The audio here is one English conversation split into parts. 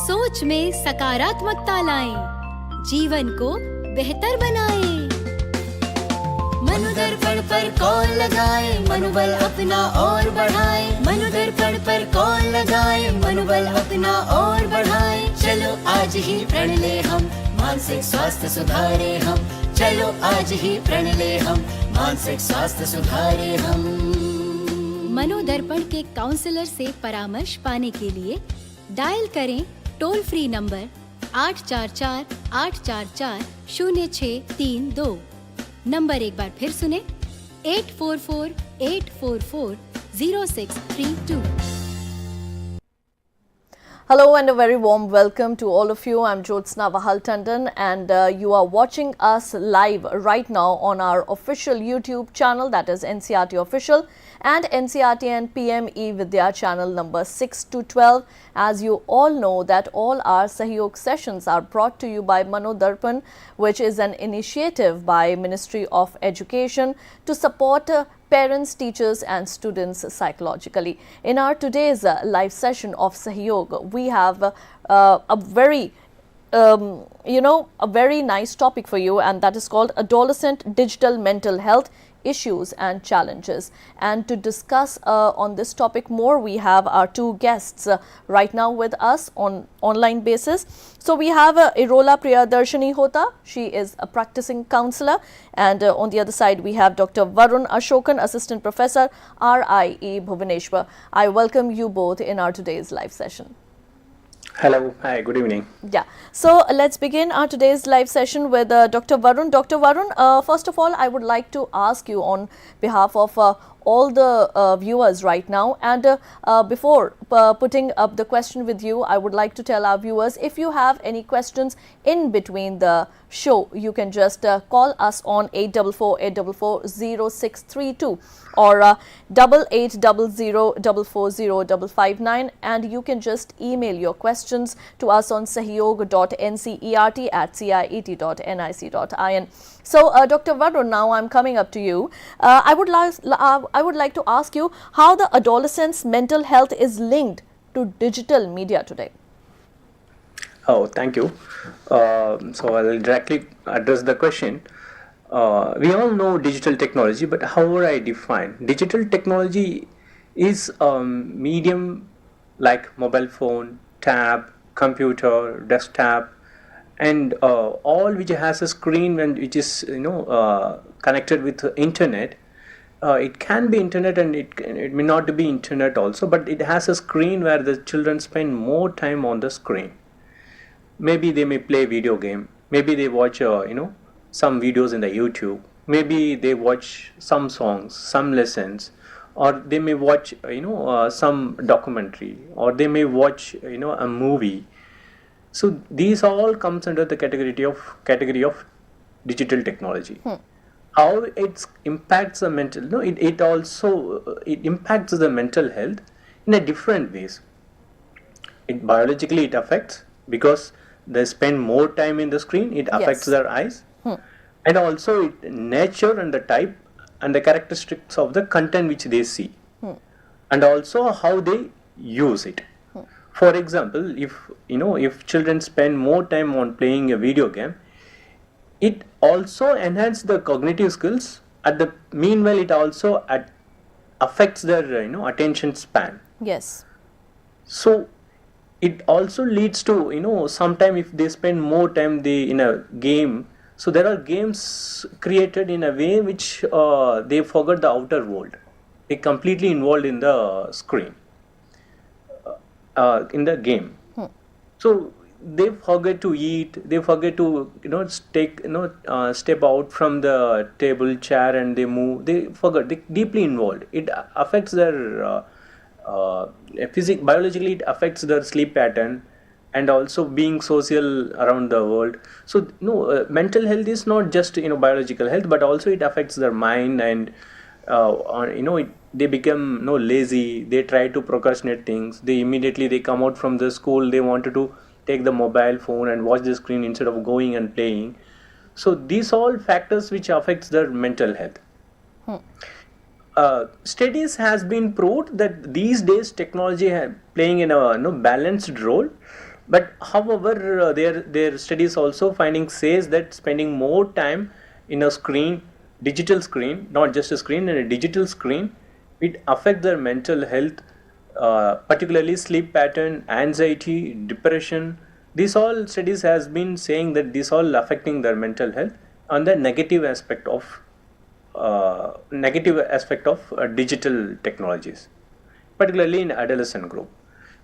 सोच में सकारात्मकता लाएं, जीवन को बेहतर बनाएं। मनोदर्पण पर कॉल लगाएं, मनोबल अपना और बढ़ाएं। मनोदर्पण पर कॉल लगाएं, मनोबल अपना और बढ़ाएं। चलो आज ही प्रण ले हम, मानसिक स्वास्थ्य सुधारे हम। चलो आज ही प्रण ले हम, मानसिक स्वास्थ्य सुधारे हम। मनोदर्पण के काउंसलर से परामर्श पाने के लिए डायल करें टोल फ्री नंबर 844-844-0632। नंबर एक बार फिर सुने 844-844-0632। Hello and a very warm welcome to all of you. I'm Jyotsna Vahal Tandon and you are watching us live right now on our official YouTube channel, that is NCRT Official, and NCRT and PM eVidya channel number 6 to 12. As you all know that all our Sahyog sessions are brought to you by MANODARPAN, which is an initiative by Ministry of Education to support parents, teachers and students psychologically. In our today's live session of Sahyog, we have a very a very nice topic for you, and that is called Adolescent Digital Mental Health Issues and Challenges. And to discuss on this topic more, we have our two guests right now with us on online basis. So we have Irola Priyadarshini Hota. She is a practicing counselor, and on the other side we have Dr. Varun Ashokan, Assistant Professor, RIE Bhubaneswar. I welcome you both in our today's live session. Hello, hi, good evening. Yeah, so let's begin our today's live session with Dr. Varun. Dr. Varun, first of all, I would like to ask you on behalf of all the viewers right now, and before putting up the question with you, I would like to tell our viewers, if you have any questions in between the show, you can just call us on 844-844-0632 or 8800-440-559, and you can just email your questions to us on sahyog.ncert@ciet.nic.in. So, Dr. Varun, now I'm coming up to you. I would like to ask you how the adolescent's mental health is linked to digital media today. Oh, thank you. So I'll directly address the question. We all know digital technology, but how would I define? Digital technology is a medium like mobile phone, tab, computer, desktop, and all which has a screen and which is connected with the internet. It can be internet and it may not be internet also, but it has a screen where the children spend more time on the screen. Maybe they may play video game, maybe they watch some videos in the YouTube, maybe they watch some songs, some lessons, or they may watch some documentary, or they may watch a movie. So these all comes under the category of digital technology. How it impacts the mental, it impacts the mental health in a different ways. Biologically it affects because they spend more time in the screen, it affects their eyes, and also nature and the type and the characteristics of the content which they see, and also how they use it. For example, if children spend more time on playing a video game, it also enhances the cognitive skills. Meanwhile, it also affects their attention span. Yes. So it also leads to sometime if they spend more time in a game. So there are games created in a way which they forget the outer world. They completely involved in the screen, in the game. So they forget to eat, they forget to step out from the table chair and they move, they forget, they deeply involved. It affects their biologically it affects their sleep pattern and also being social around the world. So mental health is not just biological health, but also it affects their mind, and they become lazy, they try to procrastinate things, they come out from the school, they wanted to take the mobile phone and watch the screen instead of going and playing. So these all factors which affects their mental health. Studies has been proved that these days technology playing in a balanced role But however, their studies also finding says that spending more time in a screen, digital screen, not just a screen, in a digital screen, it affect their mental health, particularly sleep pattern, anxiety, depression. These all studies has been saying that this all affecting their mental health on the negative aspect of digital technologies, particularly in adolescent group.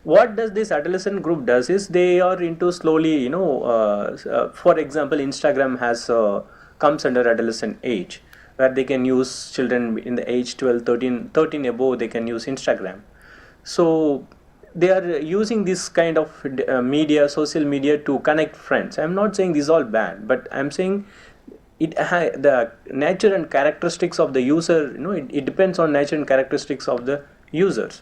What does this adolescent group does is they are into slowly, for example, Instagram has comes under adolescent age, where they can use children in the age 12, 13 above, they can use Instagram. So they are using this kind of media, social media, to connect friends. I'm not saying this is all bad, but I'm saying the nature and characteristics of the user, it depends on nature and characteristics of the users,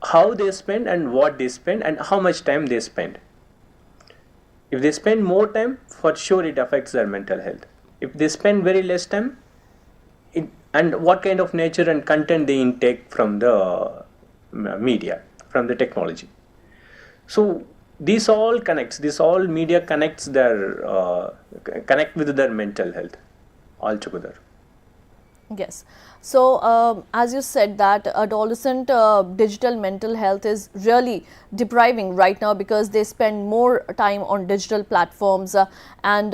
how they spend and what they spend and how much time they spend. If they spend more time, for sure it affects their mental health. If they spend very less time, and what kind of nature and content they intake from the media, from the technology. So this all media connects connect with their mental health altogether. Yes. So, as you said that adolescent digital mental health is really depriving right now because they spend more time on digital platforms and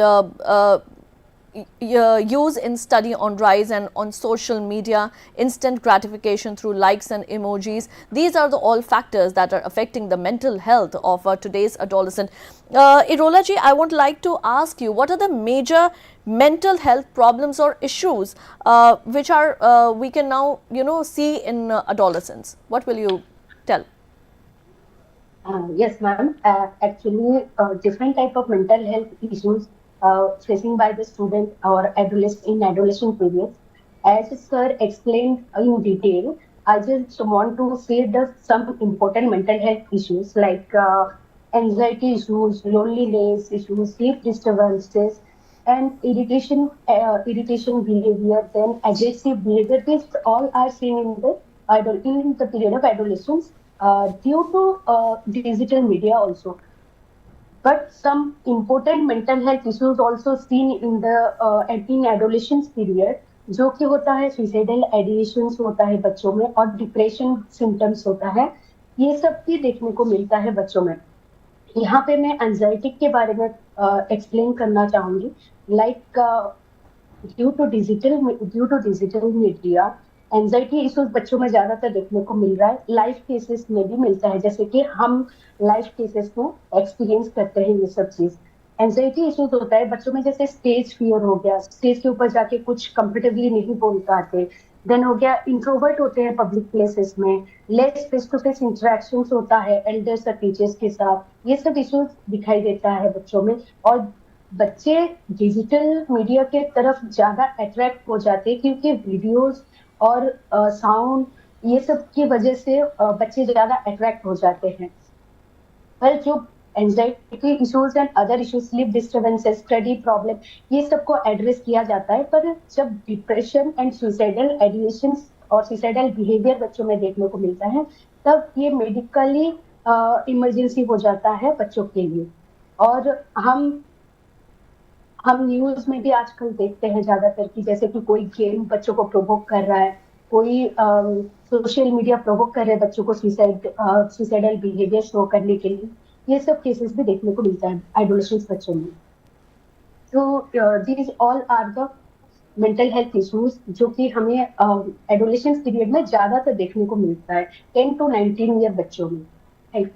use in study on rise and on social media, instant gratification through likes and emojis. These are the all factors that are affecting the mental health of today's adolescent. Irolaji, I would like to ask you, what are the major mental health problems or issues which are we can now see in adolescents? What will you tell? Yes, ma'am. Actually, different type of mental health issues facing by the student or adolescent periods. As sir explained in detail, I just want to say some important mental health issues like anxiety issues, loneliness issues, sleep disturbances, and irritation behavior, then aggressive behavior. These all are seen in the period of adolescence due to digital media also. But some important mental health issues also seen in adolescence period, जो कि होता है suicidal ideations होता है बच्चों में और depression symptoms होता है, ये सब भी देखने को मिलता है बच्चों में. यहाँ पे मैं एंजाइटी के बारे में एक्सप्लेन करना चाहूंगी. Like due to digital media anxiety issues बच्चों में ज्यादातर देखने को मिल रहा है. लाइफ केसेस में भी मिलता है, जैसे कि हम लाइफ केसेस में एक्सपीरियंस करते हैं ये सब चीज. एंजाइटी इश्यूज होता है बच्चों में, जैसे स्टेज फियर हो गया, स्टेज के ऊपर जाके कुछ कंफर्टेबली नहीं बोल पाते. देन हो गया इंट्रोवर्ट होते हैं पब्लिक प्लेसेस में, less face to face interactions होता है एल्डर्स और टीचर्स के साथ. ये सब इश्यूज दिखाई देता है बच्चों में. और बच्चे डिजिटल मीडिया के तरफ ज्यादा अट्रैक्ट हो जाते हैं क्योंकि वीडियोस और साउंड ये सब की वजह से बच्चे ज्यादा अट्रैक्ट हो जाते हैं. पर जो anxiety issues and other issues, sleep disturbances, study problem, ये सबको एड्रेस किया जाता है. पर जब डिप्रेशन एंड सुसाइडल आइडिएशन और सुसाइडल बिहेवियर बच्चों में देखने को मिलता है, तब ये मेडिकली इमरजेंसी हो जाता है बच्चों के लिए. और हम न्यूज में भी आजकल देखते हैं ज्यादातर कि जैसे कि कोई गेम बच्चों को प्रोवोक कर रहा है, कोई सोशल मीडिया प्रोवोक कर रहे हैं बच्चों को सुसाइडल बिहेवियर शो करने के लिए. ये सब केसेस भी देखने को मिलता है एडोलेसेंस बच्चों में. तो these all are the mental health issues जो कि हमें एडोलेसेंस पीरियड में ज्यादातर देखने को मिलता है 10 to 19 ईयर बच्चों में. Thank you.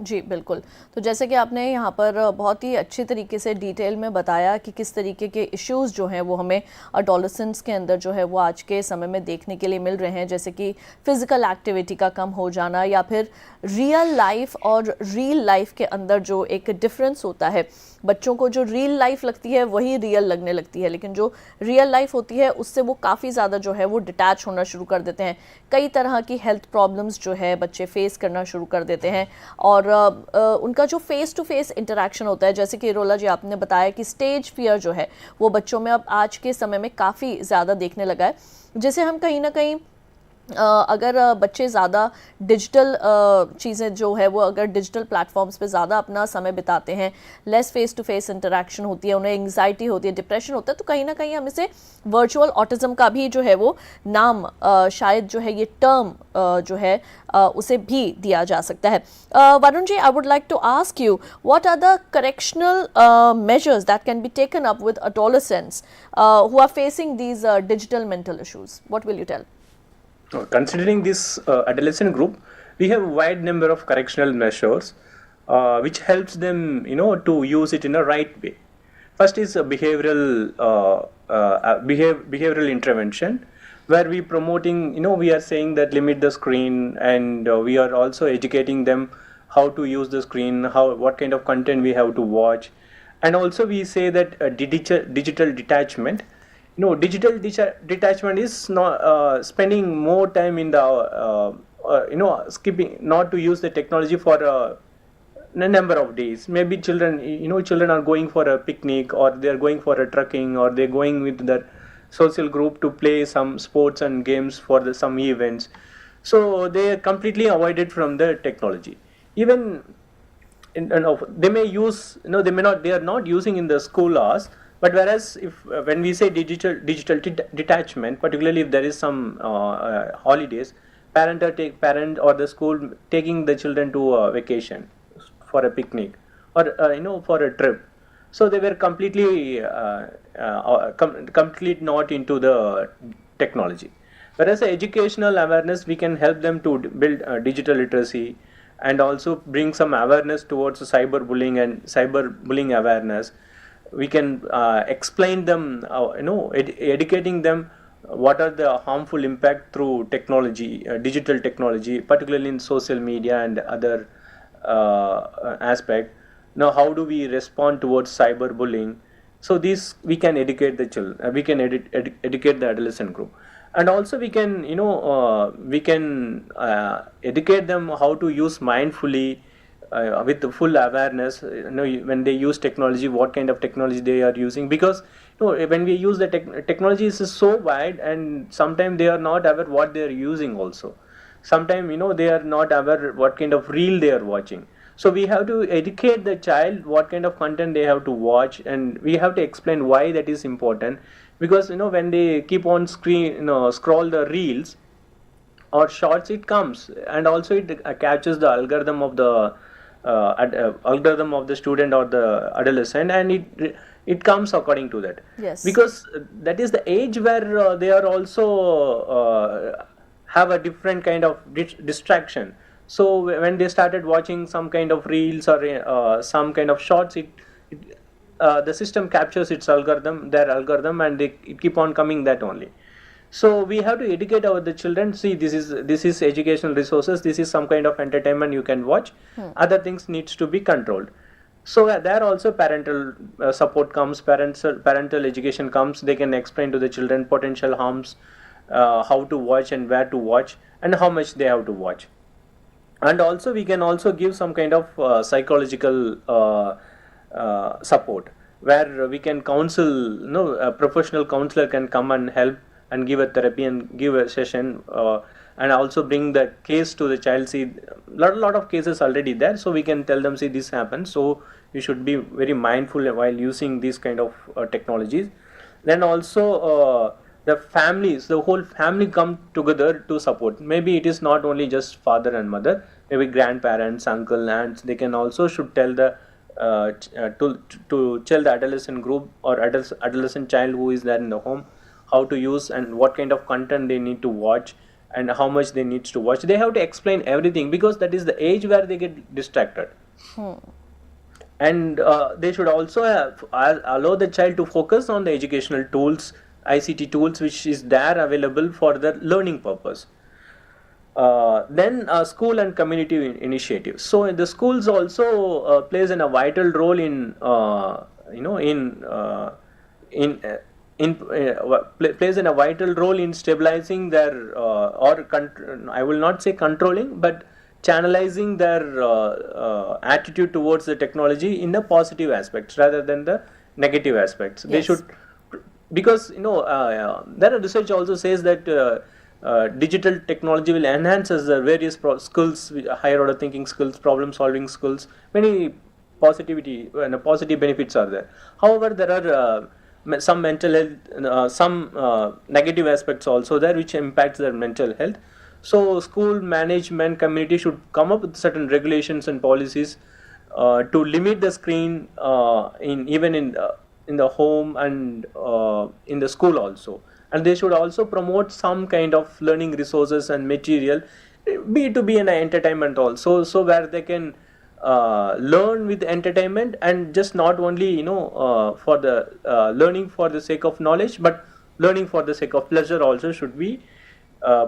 जी बिल्कुल. तो जैसे कि आपने यहाँ पर बहुत ही अच्छी तरीके से डिटेल में बताया कि किस तरीके के इश्यूज़ जो हैं वो हमें अडोलेसेंट्स के अंदर जो है वो आज के समय में देखने के लिए मिल रहे हैं, जैसे कि फ़िज़िकल एक्टिविटी का कम हो जाना या फिर रियल लाइफ और रील लाइफ के अंदर जो एक डिफरेंस होता है. बच्चों को जो रियल लाइफ लगती है वही रियल लगने लगती है, लेकिन जो रियल लाइफ होती है उससे वो काफ़ी ज़्यादा जो है वो डिटैच होना शुरू कर देते हैं. कई तरह की हेल्थ प्रॉब्लम्स जो है बच्चे फेस करना शुरू कर देते हैं. और उनका जो फेस टू फेस इंटरेक्शन होता है, जैसे कि रोला जी आपने बताया कि स्टेज फियर जो है वो बच्चों में अब आज के समय में काफ़ी ज़्यादा देखने लगा है, जिसे हम कहीं ना कहीं अगर बच्चे ज़्यादा डिजिटल चीज़ें जो है वो अगर डिजिटल प्लेटफॉर्म्स पे ज़्यादा अपना समय बिताते हैं, less face to face interaction होती है, उन्हें एंग्जाइटी होती है, डिप्रेशन होता है, तो कहीं ना कहीं हम इसे वर्चुअल ऑटिज़म का भी जो है वो नाम शायद जो है ये टर्म जो है उसे भी दिया जा सकता है. Varun ji, I would like to ask you, what are the correctional measures that can be taken up with adolescents who are facing these digital mental issues? What will you tell? Considering this adolescent group, we have a wide number of correctional measures which helps them, to use it in a right way. First is behavioral intervention, where we promoting, we are saying that limit the screen, and we are also educating them how to use the screen, what kind of content we have to watch, and also we say that digital detachment. Digital detachment is not spending more time in the skipping, not to use the technology for a number of days. Maybe children are going for a picnic, or they are going for a trekking, or they're going with their social group to play some sports and games for some events. So they are completely avoided from the technology. Even they may use, they are not using in the school hours. But whereas if when we say digital detachment, particularly if there is some holidays, parent or the school taking the children to a vacation for a picnic, or for a trip, so they were completely complete not into the technology. Whereas educational awareness, we can help them to build digital literacy, and also bring some awareness towards cyberbullying and cyberbullying awareness. We can explain them, educating them what are the harmful impact through technology, digital technology, particularly in social media and other aspect. Now, how do we respond towards cyberbullying? So this we can educate the children, we can educate the adolescent group, and also we can educate them how to use mindfully, with the full awareness, when they use technology, what kind of technology they are using, because when we use the technology is so wide, and sometimes they are not aware what they are using also. Sometimes they are not aware what kind of reel they are watching. So we have to educate the child what kind of content they have to watch, and we have to explain why that is important, because when they keep on scroll the reels or shorts, it comes, and also it captures the algorithm of the student or the adolescent, and it comes according to that. Yes. Because that is the age where they are also have a different kind of distraction. So when they started watching some kind of reels or some kind of shorts, the system captures their algorithm, and it keep on coming that only. So we have to educate the children. See, this is educational resources. This is some kind of entertainment you can watch. Other things needs to be controlled. So there also parental support comes. Parental education comes. They can explain to the children potential harms, how to watch and where to watch, and how much they have to watch. And also we can also give some kind of psychological support, where we can counsel. A professional counselor can come and help and give a therapy and give a session, and also bring the case to the child. See, lot of cases already there, so we can tell them, see, this happens, so you should be very mindful while using these kind of technologies. Then also the whole family come together to support. Maybe it is not only just father and mother, maybe grandparents, uncle, aunts. They can also should tell the to tell the adolescent group or adolescent child who is there in the home how to use and what kind of content they need to watch and how much they need to watch. They have to explain everything, because that is the age where they get distracted. And they should also allow the child to focus on the educational tools, ICT tools, which is there available for the learning purpose. Then school and community initiatives. So the schools also plays a vital role plays a vital role in stabilizing their I will not say controlling, but channelizing their attitude towards the technology in the positive aspects rather than the negative aspects. Yes. They should, because there are research also says that digital technology will enhance us the various skills, higher order thinking skills, problem solving skills. Many positivity and positive benefits are there. However, there are some mental health, some negative aspects also there which impacts their mental health. So school management community should come up with certain regulations and policies to limit the screen in even in the home and in the school also. And they should also promote some kind of learning resources and material, be it to be an entertainment also, so where they can learn with entertainment, and just not only for the learning for the sake of knowledge, but learning for the sake of pleasure also should be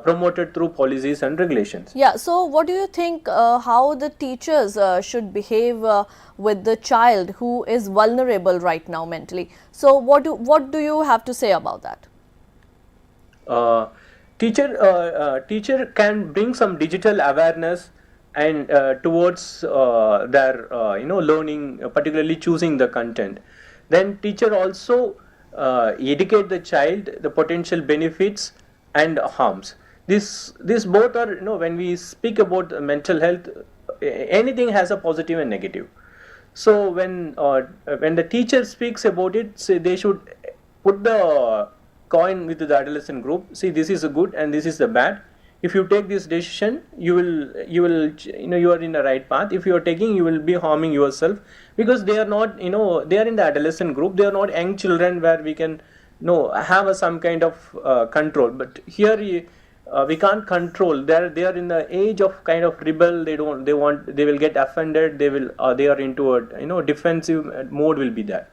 promoted through policies and regulations. Yeah, so what do you think how the teachers should behave with the child who is vulnerable right now mentally? So what do you have to say about that? Teacher can bring some digital awareness and towards their learning, particularly choosing the content. Then teacher also educate the child the potential benefits and harms. This both are, when we speak about mental health, anything has a positive and negative. So when the teacher speaks about it, say they should put the coin with the adolescent group. See, this is the good and this is the bad. If you take this decision, you are in the right path. If you are taking, you will be harming yourself, because they are not, they are in the adolescent group. They are not young children where we can have some kind of control. But here we can't control. They are in the age of kind of rebel. They will get offended. They are into a defensive mode will be there.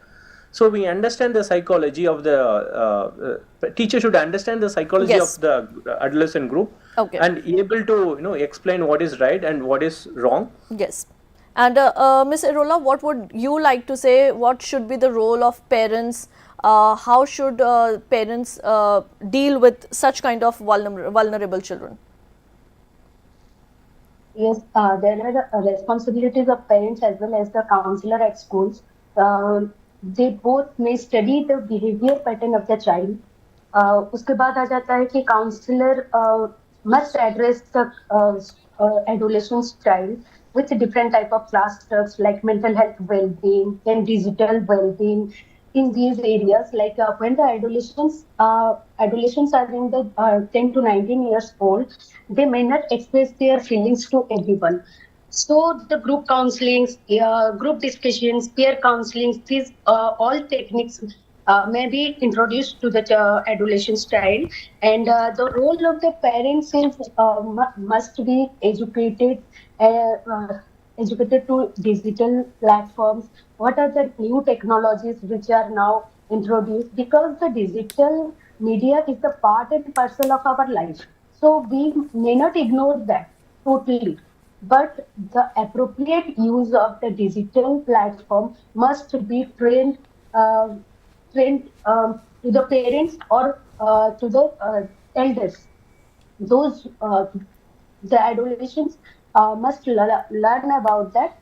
So we understand the psychology of the teacher should understand the psychology Yes. of the adolescent group, Okay. and able to explain what is right and what is wrong. Yes. And Ms. Irola, what would you like to say? What should be the role of parents? How should parents deal with such kind of vulnerable children? Yes, there are responsibilities of parents as well as the counselor at schools. They both may study the behavior pattern of the child. उसके बाद आ जाता है कि counselor must address the adolescent child with different type of class stuffs like mental health well-being and digital well-being in these areas. Like when the adolescents are in the 10 to 19 years old, they may not express their feelings to everyone. So the group counselings, group discussions, peer counselings, these all techniques may be introduced to the adolescent child, and the role of the parents is must be educated to digital platforms. What are the new technologies which are now introduced? Because the digital media is the part and parcel of our life, so we may not ignore that totally. But the appropriate use of the digital platform must be trained to the parents or to the elders. Those the adolescents must learn about that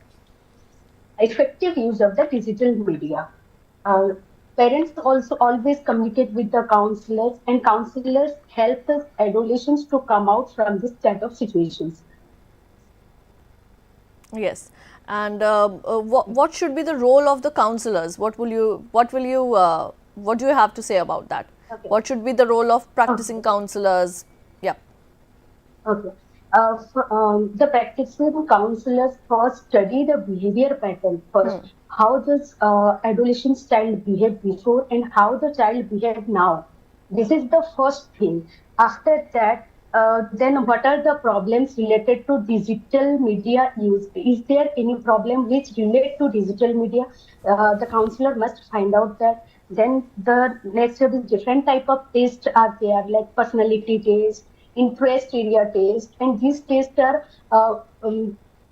effective use of the digital media. Uh, Parents also always communicate with the counselors, and counselors help the adolescents to come out from this type of situations. Yes. And what should be the role of the counselors? What do you have to say about that? Okay. What should be the role of practicing counselors? Yeah. Okay. The practicing counselors first study the behavior pattern first. How does adolescent child behave before and how the child behave now? This is the first thing. After that, then what are the problems related to digital media use? Is there any problem which relate to digital media? The counselor must find out that. Then the next step is different type of tests are there, like personality test, interest area test, and these tests are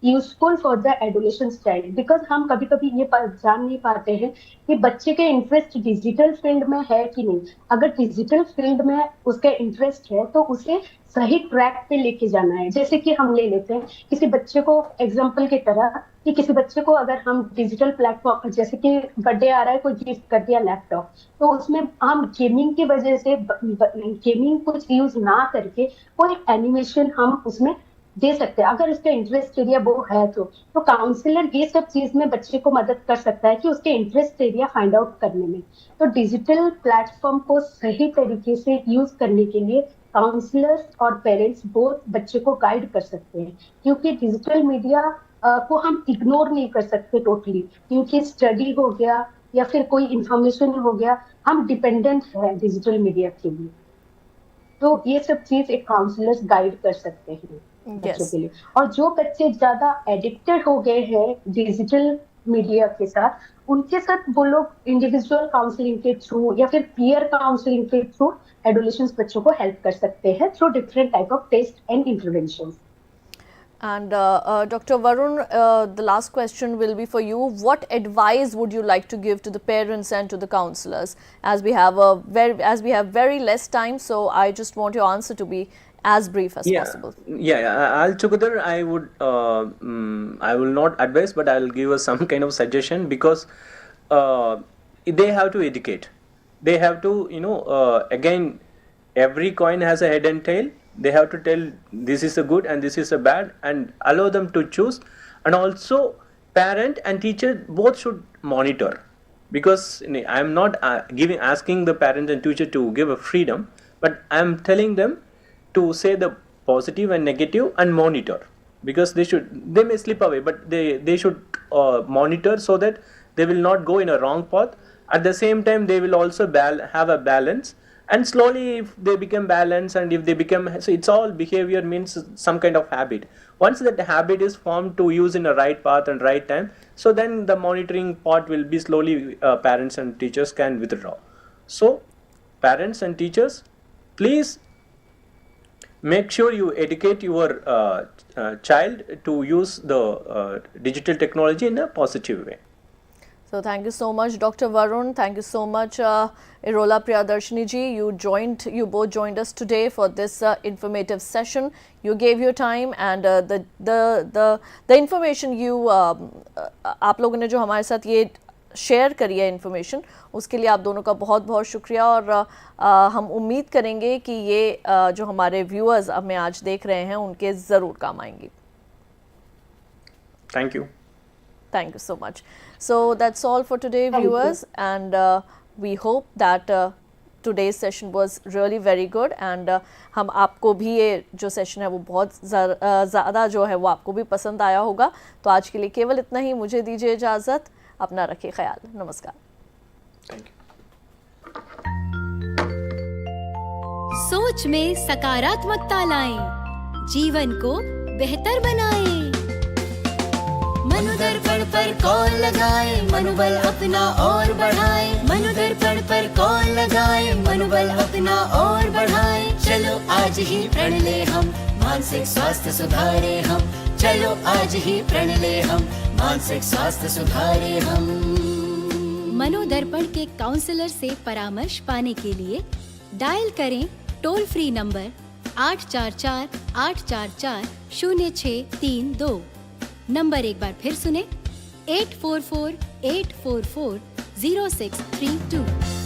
useful for the adolescent child, because हम कभी कभी ये जान नहीं पाते हैं कि बच्चे के इंटरेस्ट डिजिटल फील्ड में है कि नहीं। अगर डिजिटल फील्ड में उसके इंटरेस्ट है तो उसे सही ट्रैक पे लेके जाना है। जैसे कि हम ले लेते हैं किसी बच्चे को एग्जाम्पल की तरह, कि किसी बच्चे को अगर हम डिजिटल प्लेटफॉर्म, जैसे कि बर्थडे आ रहा है, कोई गिफ्ट कर दिया लैपटॉप, तो उसमें हम गेमिंग की वजह से गेमिंग कुछ यूज ना करके कोई एनिमेशन हम उसमें दे सकते हैं, अगर उसका इंटरेस्ट एरिया वो है तो काउंसलर ये सब चीज में बच्चे को मदद कर सकता है कि उसके इंटरेस्ट एरिया फाइंड आउट करने में। तो डिजिटल प्लेटफॉर्म को सही तरीके से यूज करने के लिए काउंसलर्स और पेरेंट्स बोथ बच्चे को गाइड कर सकते हैं, क्योंकि डिजिटल मीडिया को हम इग्नोर नहीं कर सकते टोटली, क्योंकि स्टडी हो गया या फिर कोई इंफॉर्मेशन हो गया, हम डिपेंडेंट है डिजिटल मीडिया के लिए। तो ये सब चीज एक काउंसलर्स गाइड कर सकते हैं बच्चों के लिए। और जो बच्चे ज्यादा एडिक्टेड हो गए हैं डिजिटल मीडिया के साथ, उनके साथ वो लोग इंडिविजुअल काउंसलिंग के थ्रू या फिर पीयर काउंसलिंग के थ्रू एडोलेसेंस बच्चों को हेल्प कर सकते हैं through different type of test and interventions. And Dr. Varun, the last question will be for you. What advice would you like to give to the parents and to the counselors? As we have very less time, so I just want your answer to be as brief as possible. Altogether, I will not advise, but I will give us some kind of suggestion, because they have to educate. They have to, again, every coin has a head and tail. They have to tell this is a good and this is a bad, and allow them to choose. And also parent and teacher both should monitor, because I am not asking the parent and teacher to give a freedom, but I am telling them to say the positive and negative and monitor, because they may slip away, but they should monitor so that they will not go in a wrong path. At the same time, they will also have a balance. And slowly, if they become balanced, and if they become, so it's all behavior means some kind of habit. Once that habit is formed to use in a right path and right time, so then the monitoring part will be slowly, parents and teachers can withdraw. So parents and teachers, please make sure you educate your child to use the digital technology in a positive way. So thank you so much, Dr. Varun. Thank you so much, Irola Priyadarshini ji. You both joined us today for this informative session. You gave your time, and the information आप लोगों ने जो हमारे साथ ये share करी है information, उसके लिए आप दोनों का बहुत बहुत शुक्रिया। और हम उम्मीद करेंगे कि ये जो हमारे व्यूअर्स हमें आज देख रहे हैं उनके ज़रूर काम आएंगी। Thank you. Thank you so much. So that's all for today, viewers, and we hope that today's session was really very good, and हम आपको भी ये जो सेशन है वो बहुत ज़्यादा जो है वो आपको भी पसंद आया होगा। तो आज के लिए केवल इतना ही, मुझे दीजिए इजाज़त, अपना रखिए ख्याल, नमस्कार। Thank you. सोच में सकारात्मकता लाएं, जीवन को बेहतर बनाएं। मनोदर्पण पर कॉल लगाएं, मनोबल अपना और बढ़ाएं। मनोदर्पण पर कॉल लगाएं, मनोबल अपना और बढ़ाएं। चलो आज ही प्रण ले हम, मानसिक स्वास्थ्य सुधारे हम। चलो आज ही प्रण ले हम, मानसिक स्वास्थ्य सुधारे हम। मनोदर्पण के काउंसलर से परामर्श पाने के लिए डायल करें टोल फ्री नंबर 844-844-0632। नंबर एक बार फिर सुने, 844-844-0632।